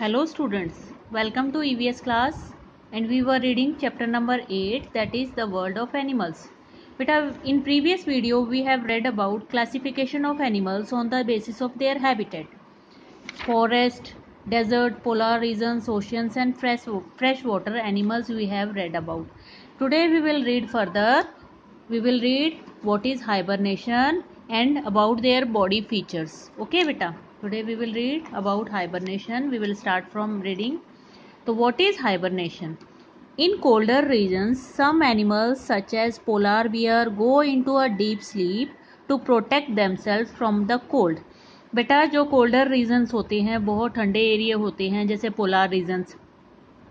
Hello students, welcome to EVS class and we were reading chapter number 8, that is the world of animals. But in previous video we have read about classification of animals on the basis of their habitat. Forest, desert, polar regions, oceans and freshwater animals we have read about. Today we will read further. We will read what is hibernation and about their body features. Okay beta. Today we will read about hibernation. We will start from reading. So what is hibernation? In colder regions, some animals such as polar bear go into a deep sleep to protect themselves from the cold. बेटा जो colder regions होते हैं, बहुत ठंडे area होते हैं, जैसे polar regions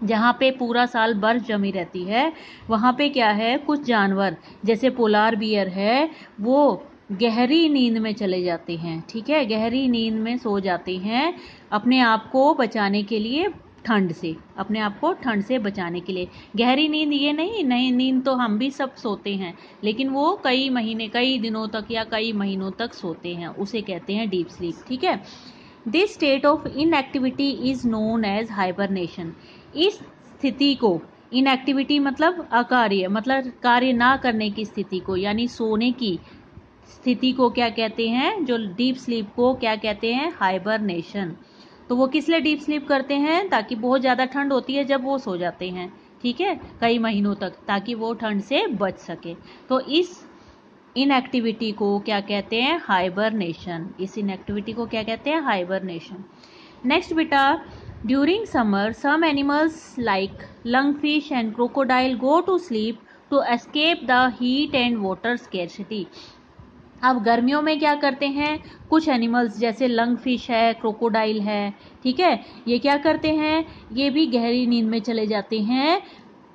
जहाँ पे पूरा साल बर्फ जमी रहती है, वहाँ पे क्या है, कुछ जानवर जैसे पोलार बियर है वो गहरी नींद में चले जाते हैं. ठीक है, गहरी नींद में सो जाते हैं अपने आप को बचाने के लिए, ठंड से, अपने आप को ठंड से बचाने के लिए. गहरी नींद ये नहीं, नई नींद तो हम भी सब सोते हैं, लेकिन वो कई महीने, कई दिनों तक या कई महीनों तक सोते हैं, उसे कहते हैं डीप स्लीप. ठीक है, this state of inactivity is known as hibernation. इस स्थिति को, इनएक्टिविटी मतलब अकार्य, मतलब कार्य ना करने की स्थिति को, यानी सोने की स्थिति को क्या कहते हैं, जो डीप स्लीप को क्या कहते हैं, हाइबरनेशन. तो वो किस लिए डीप स्लीप करते हैं, ताकि बहुत ज़्यादा ठंड होती है जब वो सो जाते हैं, ठीक है, कई महीनों तक, ताकि वो ठंड से बच सके. तो इस इनएक्टिविटी को क्या कहते हैं, हाइबरनेशन. इस इनएक्टिविटी को क्या कहते हैं, हाइबरनेशन. नेक्स्ट बेटा, during summer some animals like lungfish and crocodile go to sleep to escape the heat and water scarcity. अब गर्मियों में क्या करते हैं, कुछ एनिमल्स जैसे लंगफिश है, क्रोकोडाइल है, ठीक है, ये क्या करते हैं, ये भी गहरी नींद में चले जाते हैं.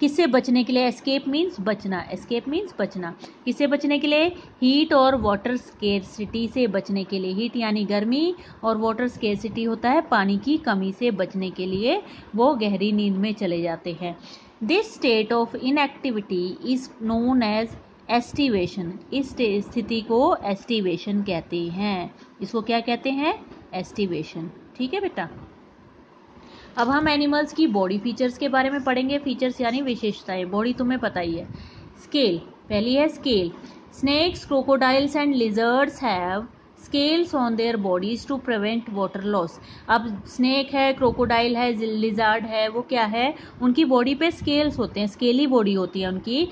किससे बचने के लिए, एस्केप मीन्स बचना, एस्केप मीन्स बचना. किससे बचने के लिए, हीट और वाटर स्केर्सिटी से बचने के लिए. हीट यानी गर्मी और वाटर स्केर्सिटी होता है पानी की कमी से बचने के लिए वो गहरी नींद में चले जाते हैं. This state of inactivity is known as aestivation. इस स्थिति को एस्टिवेशन कहते हैं. इसको क्या कहते हैं, एस्टिवेशन. ठीक है बेटा. अब हम एनिमल्स की बॉडी फीचर्स के बारे में पढ़ेंगे. फीचर्स यानी विशेषताएं. बॉडी तुम्हें पता ही है. स्केल, पहली है scale. Snakes, crocodiles and lizards have scales on their bodies to prevent water loss. अब स्नेक है, क्रोकोडाइल है, लिजर्ड है, वो क्या है, उनकी बॉडी पे स्केल्स होते हैं, स्केली बॉडी होती है उनकी,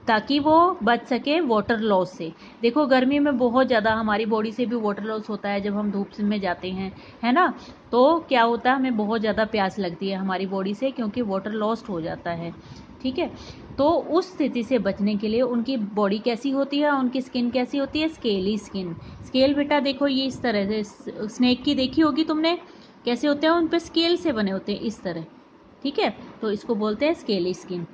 ताकि वो बच सके वाटर लॉस से. देखो गर्मी में बहुत ज़्यादा हमारी बॉडी से भी वाटर लॉस होता है जब हम धूप में जाते हैं, है ना. तो क्या होता है, हमें बहुत ज़्यादा प्यास लगती है हमारी बॉडी से, क्योंकि वाटर लॉस्ट हो जाता है. ठीक है, तो उस स्थिति से बचने के लिए उनकी बॉडी कैसी होती है, उनकी स्किन कैसी होती है, स्केली स्किन. स्केल बेटा देखो ये इस तरह से, स्नेक की देखी होगी तुमने, कैसे होते हैं, उन पर स्केल से बने होते हैं इस तरह. ठीक है, तो इसको बोलते हैं scaly skin.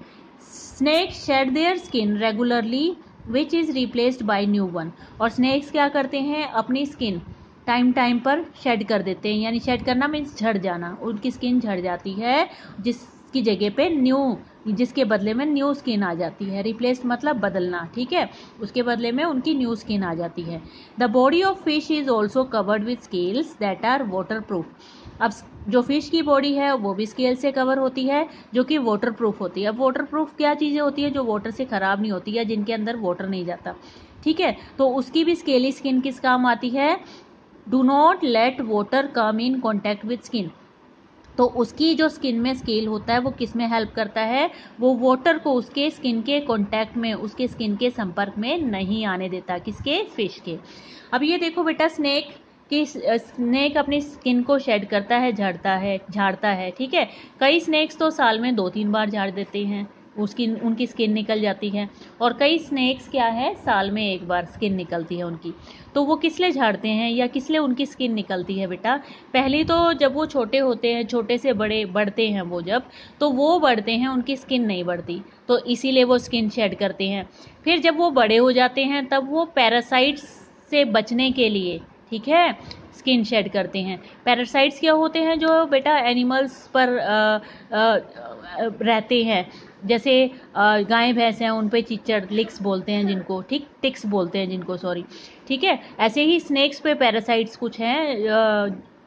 Snakes shed their skin regularly, which is replaced by new one. और स्नेक्स क्या करते हैं, अपनी स्किन टाइम टाइम पर शेड कर देते हैं, यानी शेड करना मीन्स झड़ जाना, उनकी स्किन झड़ जाती है, जिसकी जगह पे न्यू, जिसके बदले में न्यू स्किन आ जाती है. रिप्लेस मतलब बदलना, ठीक है, उसके बदले में उनकी न्यू स्किन आ जाती है. The body of fish is also covered with scales that are waterproof. अब जो फिश की बॉडी है वो भी स्केल से कवर होती है, जो कि वाटर प्रूफ होती है. अब वाटर प्रूफ क्या चीज़ें होती है, जो वाटर से ख़राब नहीं होती है, जिनके अंदर वाटर नहीं जाता. ठीक है, तो उसकी भी स्केली स्किन किस काम आती है, do not let water come in contact with skin. तो उसकी जो स्किन में स्केल होता है वो किस में हेल्प करता है, वो वाटर को उसके स्किन के कॉन्टैक्ट में, उसके स्किन के संपर्क में नहीं आने देता, किसके, फिश के. अब ये देखो बेटा, स्नेक अपनी स्किन को शेड करता है, झाड़ता है. ठीक है, कई स्नेक्स तो साल में 2-3 बार झाड़ देते हैं, उनकी स्किन निकल जाती है, और कई स्नेक्स क्या है, साल में 1 बार स्किन निकलती है उनकी. तो वो किस लिए झाड़ते हैं या किस लिए उनकी स्किन निकलती है बेटा, पहले तो जब वो छोटे होते हैं, छोटे से बड़े बढ़ते हैं, वो जब तो वो बढ़ते हैं, उनकी स्किन नहीं बढ़ती, तो इसीलिए वो स्किन शेड करते हैं. फिर जब वो बड़े हो जाते हैं तब वो पैरासाइट्स से बचने के लिए, ठीक है, स्किन शेड करते हैं. पैरासाइट्स क्या होते हैं, जो बेटा एनिमल्स पर रहते हैं, जैसे गाय भैंस हैं, उन पे चिच्चड़, लिक्स बोलते हैं जिनको, ठीक, टिक्स बोलते हैं जिनको, सॉरी. ठीक है, ऐसे ही स्नेक्स पे पैरासाइट्स कुछ हैं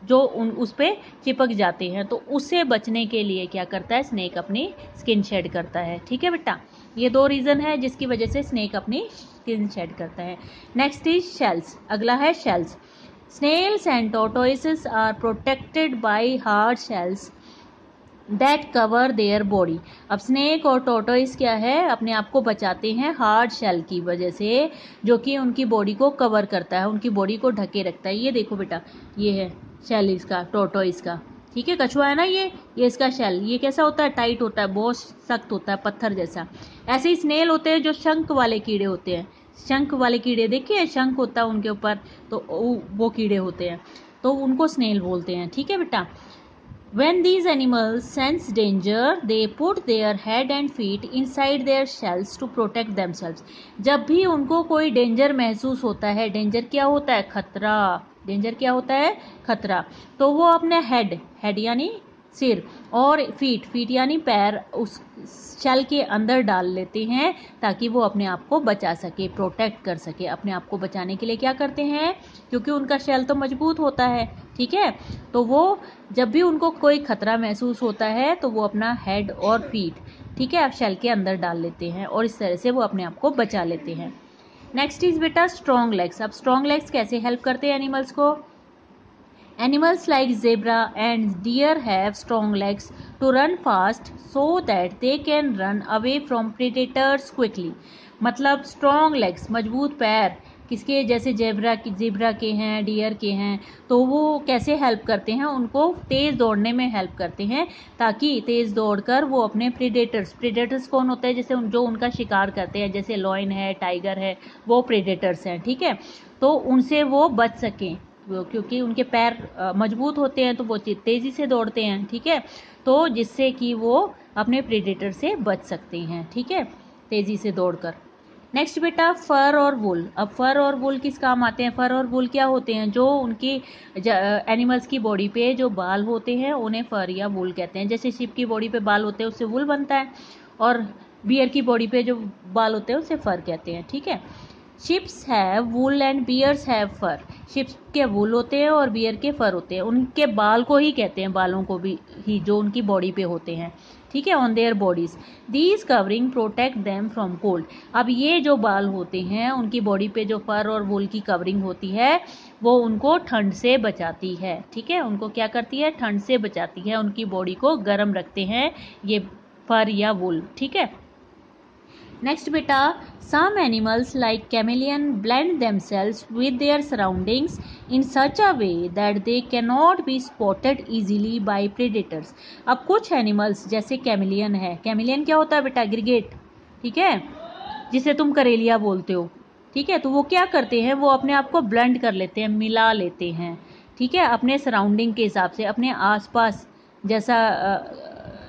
जो उस पे चिपक जाते हैं, तो उससे बचने के लिए क्या करता है स्नेक अपनी स्किन शेड करता है। ठीक है बेटा, ये 2 रीज़न है जिसकी वजह से स्नेक अपनी स्किन शेड करता है। नेक्स्ट इज शेल्स, अगला है shells. Snails and tortoises are protected by hard shells that cover their body. अब स्नेक और टॉर्टोइस क्या है, अपने आप को बचाते हैं हार्ड शेल की वजह से, जो कि उनकी बॉडी को कवर करता है, उनकी बॉडी को ढके रखता है। ये देखो बेटा, ये है शेल इसका, टॉर्टोइस का। ठीक है, कछुआ है ना ये इसका शेल। ये कैसा होता है, टाइट होता है, बहुत सख्त होता है, पत्थर जैसा। ऐसे ही स्नेल होते हैं जो शंख वाले कीड़े होते हैं। शंख वाले कीड़े देखिए, शंख होता है उनके ऊपर, तो वो कीड़े होते हैं, तो उनको स्नेल बोलते हैं। ठीक है बेटा, when these animals sense danger, they put their head and feet inside their shells to protect themselves। जब भी उनको कोई डेंजर महसूस होता है, डेंजर क्या होता है, खतरा, डेंजर क्या होता है, खतरा, तो वो अपने हेड यानी सिर और फीट यानी पैर उस शेल के अंदर डाल लेते हैं, ताकि वो अपने आप को बचा सके, प्रोटेक्ट कर सके। अपने आप को बचाने के लिए क्या करते हैं, क्योंकि उनका शेल तो मजबूत होता है। ठीक है, तो वो जब भी उनको कोई खतरा महसूस होता है तो वो अपना हेड और फीट, ठीक है, शेल के अंदर डाल लेते हैं और इस तरह से वो अपने आप को बचा लेते हैं। नेक्स्ट इज बेटा स्ट्रॉन्ग लेग्स। अब स्ट्रॉन्ग लेग्स कैसे हेल्प करते हैं एनिमल्स को। Animals like zebra and deer have strong legs to run fast so that they can run away from predators quickly। मतलब स्ट्रॉन्ग लेग्स, मजबूत पैर किसके, जैसे जेब्रा के हैं, डियर के हैं, तो वो कैसे हेल्प करते हैं, उनको तेज़ दौड़ने में हेल्प करते हैं, ताकि तेज़ दौड़कर वो अपने प्रेडेटर्स कौन होते हैं, जैसे जो उनका शिकार करते हैं, जैसे लॉयन है, टाइगर है, वो प्रेडेटर्स हैं। ठीक है, तो उनसे वो बच सकें, क्योंकि उनके पैर मजबूत होते हैं तो वो तेज़ी से दौड़ते हैं। ठीक है, तो जिससे कि वो अपने प्रेडेटर से बच सकते हैं। ठीक है, तेज़ी से दौड़कर। नेक्स्ट बेटा फर और वुल। अब फर और वुल किस काम आते हैं। फर और वुल क्या होते हैं, जो उनकी एनिमल्स की बॉडी पे जो बाल होते हैं उन्हें फर या वुल कहते हैं। जैसे शिप की बॉडी पे बाल होते हैं उससे वुल बनता है, और बियर की बॉडी पे जो बाल होते हैं उसे फर कहते हैं। ठीक है, sheeps have wool and bears have fur. Sheeps के वुल होते हैं और बियर के फर होते हैं। उनके बाल को ही कहते हैं, बालों को भी ही, जो उनकी बॉडी पे होते हैं। ठीक है, on their bodies these covering protect them from cold. अब ये जो बाल होते हैं, उनकी बॉडी पे जो फर और वुल की कवरिंग होती है, वो उनको ठंड से बचाती है। ठीक है, उनको क्या करती है, ठंड से बचाती है, उनकी बॉडी को गर्म रखते हैं ये फर या वुल। ठीक है, नेक्स्ट बेटा some animals like chameleon blend themselves with their surroundings in such a way that they cannot be spotted easily by predators। अब कुछ एनिमल्स जैसे कैमिलियन है, कैमिलियन क्या होता है बेटा, गिरगिट, ठीक है, जिसे तुम करेलिया बोलते हो। ठीक है, तो वो क्या करते हैं, वो अपने आप को ब्लेंड कर लेते हैं, मिला लेते हैं। ठीक है, अपने सराउंडिंग के हिसाब से, अपने आसपास जैसा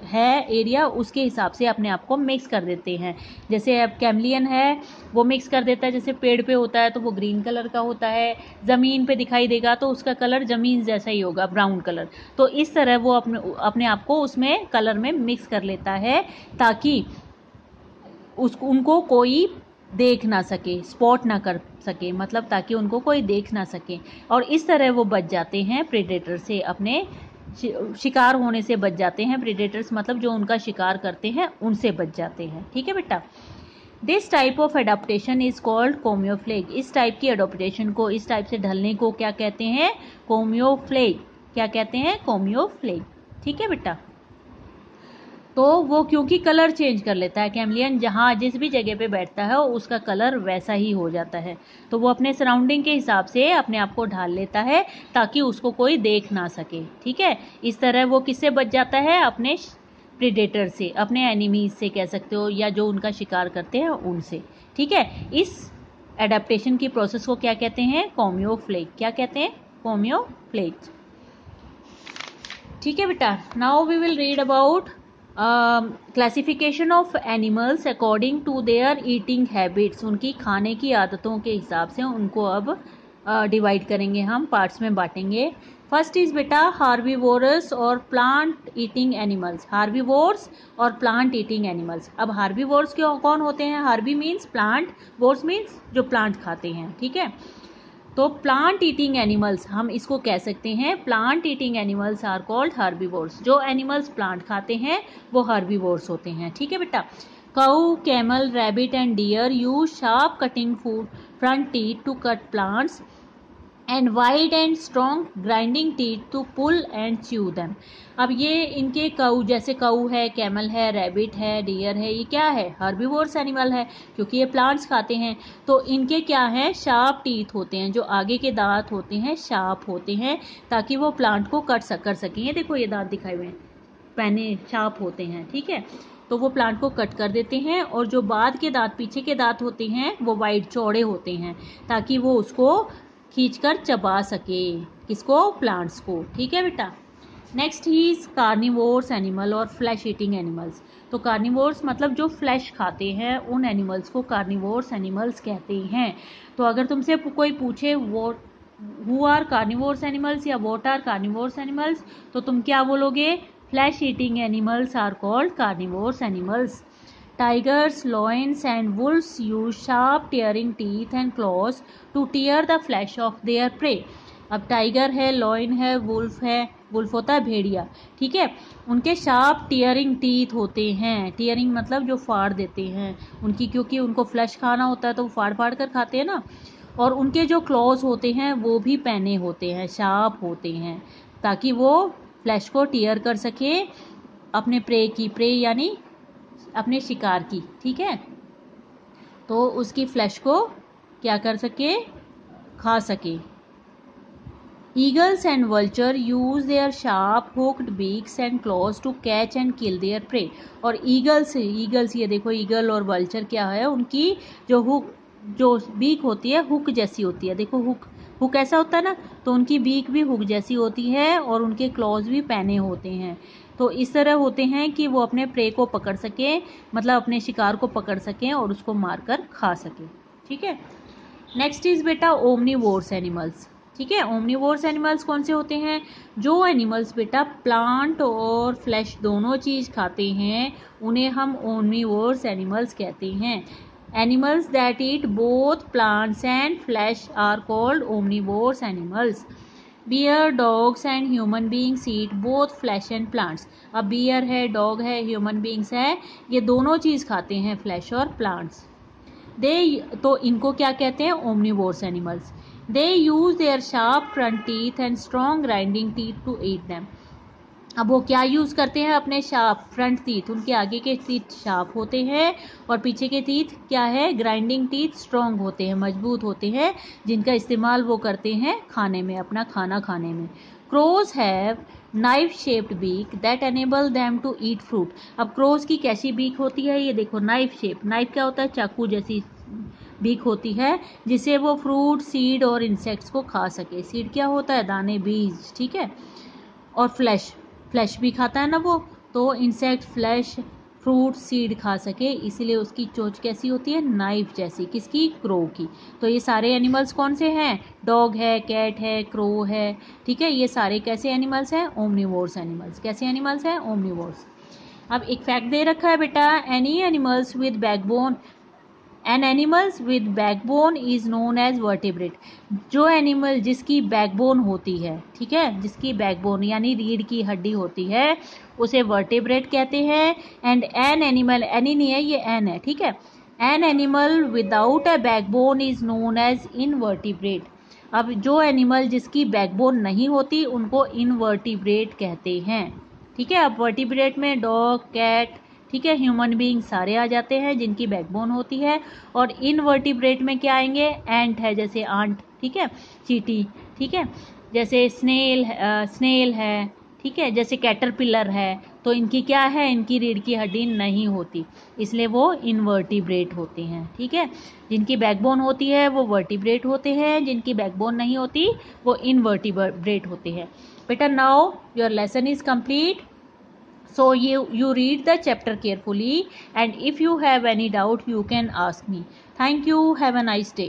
है एरिया उसके हिसाब से अपने आप को मिक्स कर देते हैं। जैसे अब कैमलियन है वो मिक्स कर देता है, जैसे पेड़ पे होता है तो वो ग्रीन कलर का होता है, ज़मीन पे दिखाई देगा तो उसका कलर ज़मीन जैसा ही होगा, ब्राउन कलर। तो इस तरह वो अपने आप को उसमें कलर में मिक्स कर लेता है, ताकि उनको कोई देख ना सके, स्पॉट ना कर सके, मतलब ताकि उनको कोई देख ना सके, और इस तरह वो बच जाते हैं प्रेडेटर से, अपने शिकार होने से बच जाते हैं। प्रेडेटर्स मतलब जो उनका शिकार करते हैं उनसे बच जाते हैं। ठीक है बेटा, this type of adaptation is called camouflage. इस टाइप की एडाप्टेशन को, इस टाइप से ढलने को क्या कहते हैं, कोमियोफ्लेग। क्या कहते हैं, कोमियोफ्लेग। ठीक है बेटा, तो वो क्योंकि कलर चेंज कर लेता है, कैमलियन जहाँ जिस भी जगह पे बैठता है उसका कलर वैसा ही हो जाता है, तो वो अपने सराउंडिंग के हिसाब से अपने आप को ढाल लेता है ताकि उसको कोई देख ना सके। ठीक है, इस तरह वो किससे बच जाता है, अपने प्रेडेटर से, अपने एनिमीज से कह सकते हो, या जो उनका शिकार करते हैं उनसे। ठीक है, इस एडेप्टेशन की प्रोसेस को क्या कहते हैं, कोमियोफ्लेग। क्या कहते हैं, कोमियोफ्लेग। ठीक है बेटा, now we will read about classification of animals according to their eating habits. उनकी खाने की आदतों के हिसाब से उनको अब डिवाइड करेंगे, हम पार्ट्स में बांटेंगे। फर्स्ट इज बेटा हार्बीवोरस और प्लांट ईटिंग एनिमल्स। हार्बीवोर्स और प्लांट ईटिंग एनिमल्स। अब हार्बीवोर्स कौन होते हैं, Harvey means plant, verse means जो प्लांट खाते हैं। ठीक है, तो प्लांट ईटिंग एनिमल्स, हम इसको कह सकते हैं plant eating animals are called herbivores. जो एनिमल्स प्लांट खाते हैं वो हर्बीवोर्स होते हैं। ठीक है बेटा। Cow, camel, rabbit and deer use sharp cutting food front teeth to cut plants and wide and strong grinding teeth to pull and chew them. अब ये इनके काऊ, जैसे काऊ है, कैमल है, रैबिट है, डियर है, ये क्या है? हर्बीवोर्स एनिमल है, क्योंकि ये प्लांट्स खाते हैं। तो इनके क्या है? शार्प टीथ होते हैं, जो आगे के दांत होते हैं शार्प होते हैं, ताकि वो प्लांट को कर सकें। ये देखो, ये दांत दिखाए हुए हैं, पैने शार्प होते हैं। ठीक है, तो वो प्लांट को कट कर देते हैं। और जो बाद के दांत, पीछे के दांत होते हैं, वो वाइड चौड़े होते हैं, ताकि वो उसको खींचकर चबा सके। किसको? प्लांट्स को। ठीक है बेटा। नेक्स्ट इज कार्निवोर्स एनिमल और फ्लैश ईटिंग एनिमल्स। तो कार्निवोर्स मतलब जो फ्लैश खाते हैं, उन एनिमल्स को कार्निवोर्स एनिमल्स कहते हैं। तो अगर तुमसे कोई पूछे हु आर कार्निवोर्स एनिमल्स या व्हाट आर कार्निवोर्स एनिमल्स, तो तुम क्या बोलोगे? Flesh eating animals are called carnivores animals. Tigers, lions and wolves use sharp tearing teeth and claws to tear the flesh of their prey. अब tiger है, lion है, wolf है, wolf होता है भेड़िया। ठीक है, उनके शार्प टीयरिंग टीथ होते हैं। टीयरिंग मतलब जो फाड़ देते हैं उनकी, क्योंकि उनको फ्लैश खाना होता है तो वो फाड़ फाड़ कर खाते हैं ना। और उनके जो क्लॉज होते हैं वो भी पैने होते हैं, शार्प होते हैं, ताकि वो फ्लैश को टीयर कर सके अपने प्रे यानी अपने शिकार की। ठीक है, तो उसकी फ्लैश को क्या कर सके? खा सके। Eagles and vulture use their sharp hooked beaks and claws to catch and kill their prey. और ईगल्स, ये देखो, ईगल और वल्चर क्या है? उनकी जो बीक होती है हुक जैसी होती है। देखो, हुक ऐसा होता है ना, तो उनकी बीक भी हुक जैसी होती है और उनके क्लॉज भी पैने होते हैं। तो इस तरह होते हैं कि वो अपने प्रे को पकड़ सके, मतलब अपने शिकार को पकड़ सकें और उसको मारकर खा सके। ठीक है। नेक्स्ट इज बेटा ओमनीवोर्स एनिमल्स। ठीक है, ओमनीवोर्स एनिमल्स कौन से होते हैं? जो एनिमल्स बेटा प्लांट और फ्लैश दोनों चीज खाते हैं, उन्हें हम ओमनीवोर्स एनिमल्स कहते हैं। Animals that eat both plants and flesh are called omnivores animals. Bear, dogs and human beings eat both flesh and plants. अब बियर है, डॉग है, ह्यूमन बींग्स है, ये दोनों चीज खाते हैं, फ्लैश और प्लांट्स। तो इनको क्या कहते हैं? Omnivores animals. They use their sharp front teeth and strong grinding teeth to eat them. अब वो क्या यूज करते हैं? अपने शार्प फ्रंट टीथ, उनके आगे के टीथ शार्प होते हैं और पीछे के टीथ क्या है? ग्राइंडिंग टीथ, स्ट्रॉन्ग होते हैं, मजबूत होते हैं, जिनका इस्तेमाल वो करते हैं खाने में, अपना खाना खाने में। Crows have knife shaped beak that enable them to eat fruit. अब क्रोज की कैसी बीक होती है? ये देखो, नाइफ शेप। नाइफ क्या होता है? चाकू जैसी बीक होती है, जिससे वो फ्रूट, सीड और इंसेक्ट्स को खा सके। सीड क्या होता है? दाने, बीज। ठीक है। और फ्लैश भी खाता है ना वो, तो इंसेक्ट, फ्लैश, फ्रूट, सीड खा सके, इसलिए उसकी चोंच कैसी होती है? नाइफ जैसी। किसकी? क्रो की। तो ये सारे एनिमल्स कौन से हैं? डॉग है, कैट है, क्रो है। ठीक है, ये सारे कैसे एनिमल्स हैं? Omnivores animals. कैसे एनिमल्स हैं? ओमनीवोर्स। अब एक फैक्ट दे रखा है बेटा, any animals with backbone an animals with backbone is known as vertebrate. जो एनिमल जिसकी बैकबोन होती है, ठीक है, जिसकी बैकबोन यानी रीढ़ की हड्डी होती है, उसे वर्टिब्रेट कहते हैं। एंड एन एनिमल, एनी नहीं है, ये एन है। ठीक है, an animal without a backbone is known as invertebrate. अब जो एनिमल जिसकी बैकबोन नहीं होती, उनको इनवर्टिब्रेट कहते हैं। ठीक है, अब वर्टिब्रेट में डॉग, कैट, ठीक है, ह्यूमन बीइंग सारे आ जाते हैं जिनकी बैकबोन होती है। और इनवर्टिब्रेट में क्या आएंगे? एंट है, जैसे आंट, ठीक है, चींटी, ठीक है, जैसे स्नेल है, ठीक है, जैसे कैटरपिलर है। तो इनकी क्या है? इनकी रीढ़ की हड्डी नहीं होती, इसलिए वो इनवर्टिब्रेट होते हैं। ठीक है, जिनकी बैकबोन होती है वो वर्टिब्रेट होते हैं, जिनकी बैकबोन नहीं होती वो इनवर्टिब्रेट होते हैं। बेटा, now your lesson is complete. So you read the chapter carefully, and if you have any doubt you can ask me. Thank you. Have a nice day.